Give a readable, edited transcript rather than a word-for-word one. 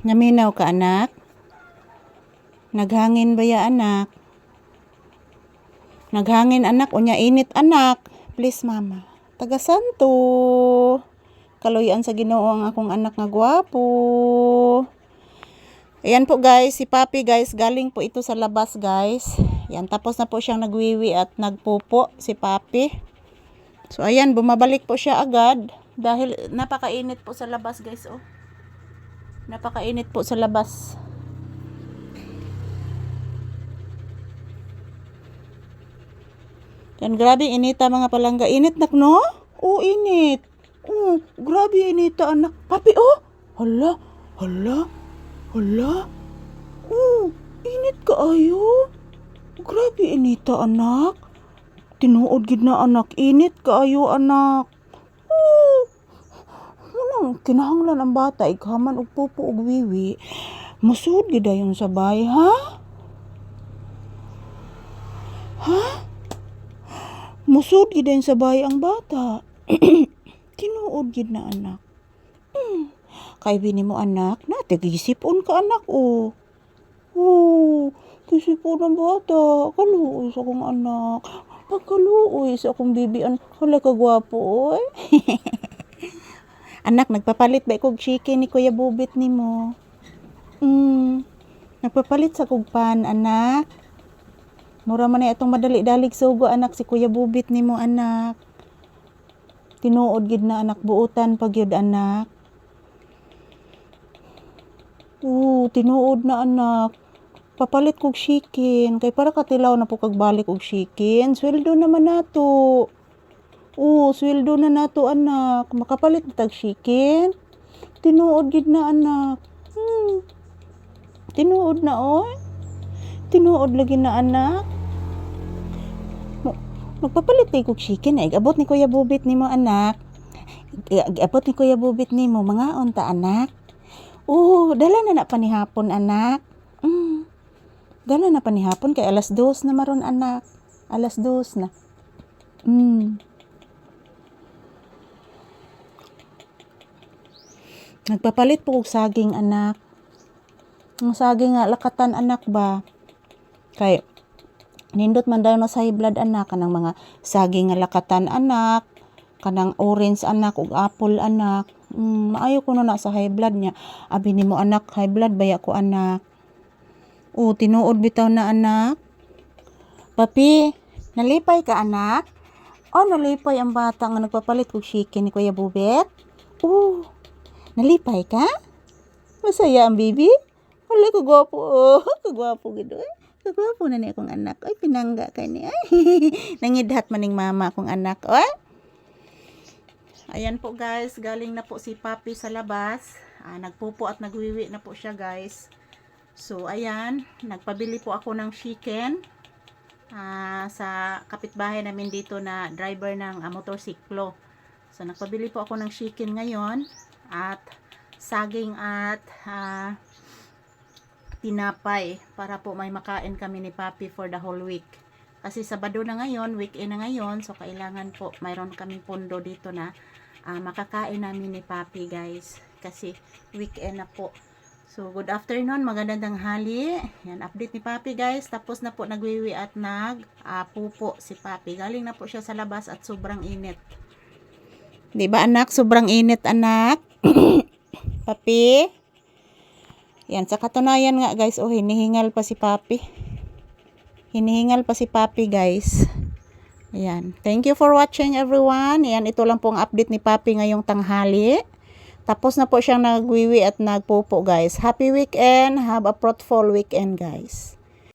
Naminaw ka, anak? Naghangin ba ya, anak? Naghangin, anak. Unya init, anak. Please, mama. Taga Santo. Kaluyan sa Ginoo ang akong anak nga gwapo. Ayan po guys, si Papi guys, galing po ito sa labas guys. Yan, tapos na po siyang nagwiwi at nagpupo si Papi. So ayan, bumabalik po siya agad dahil napakainit po sa labas guys, oh. Napakainit po sa labas. Yan, grabe inita mga palangga. Init nak, no? Oh, init. Oh, grabe inita anak. Papi, oh. Hala, hala. Hala. Oh, init ka ayo. Grabe inita anak. Tinuod gid na anak. Init ka ayo anak. Oh. Manang kinahanglan ang bata ighaman og pupo og wiwi. Musud gid dayon sa bay, ha? Ha? Musud gid dayon sa bay ang bata. Tinuod gid na anak. Kay bini mo anak, natigisipon ka anak, oh. Oh, kisipon ang bata. Kaluoy sa akong anak. Pagkaluoy sa akong bibian. Hala ka gwapo, oy. Anak, nagpapalit ba ikog chicken ni Kuya Bubit ni mo? Nagpapalit sa kugpan, anak. Mura man na itong madali-dalig sugo, anak, si Kuya Bubit ni mo, anak. Tinuod gid na anak, buutan pag yun, anak. Tinuod na anak. Papalit kog chicken. Kay para katilaw na po kagbalik og chicken. Sweldo naman nato. Sweldo na nato anak. Makapalit na tag chicken. Tinuod gid na anak. Tinuod na oy. Tinuod lagi na anak. Magpapalit kay kog chicken ay abot ni Kuya Bubit nimo anak. Abot ni Kuya Bubit nimo mga unta anak. Dala na panihapon anak. Dala na panihapon kay alas 2 na maron anak. Alas 2 na. Nagpapalit po og saging anak. Ang saging nga lakatan anak ba. Kay nindot man daw na sa high blood anak kanang mga saging nga lakatan anak. Kanang orange anak ug apple anak. Maayo ko na sa high blood niya. Abi nimo anak, high blood baya ko anak. Tinuod bitaw na anak. Papi, nalipay ka anak? Nalipay ang bata nga nagpapalit kog chicken ni Kuya Bubet. Nalipay ka? Masaya ang baby? Wala ka gwapo. Kagwapo gid oy. Kagwapo na ni akong anak. Ay pinangga kay ni. Ay nangidhat maning mama akong anak. Oy. Ayan po guys, galing na po si Papi sa labas. Nagpupo at nagwiwi na po siya guys. So ayan, nagpabili po ako ng chicken sa kapitbahay namin dito na driver ng motorsiklo. So nagpabili po ako ng chicken ngayon at saging at tinapay para po may makain kami ni Papi for the whole week. Kasi Sabado na ngayon, weekend na ngayon, so kailangan po mayroon kaming pondo dito na makakain namin ni Papi guys. Kasi weekend na po. So good afternoon, magandang tanghali. Yan, update ni Papi guys. Tapos na po nagwiwi at pupo si Papi. Galing na po siya sa labas at sobrang init. Diba anak? Sobrang init anak. Papi. Yan, sa katunayan nga guys, hinihingal pa si Papi. Hinihingal pa si Papi guys. Ayan. Thank you for watching everyone. Ayan, ito lang po ang update ni Papi ngayong tanghali. Tapos na po siyang nagwiwi at nagpupo guys. Happy weekend. Have a fruitful weekend guys.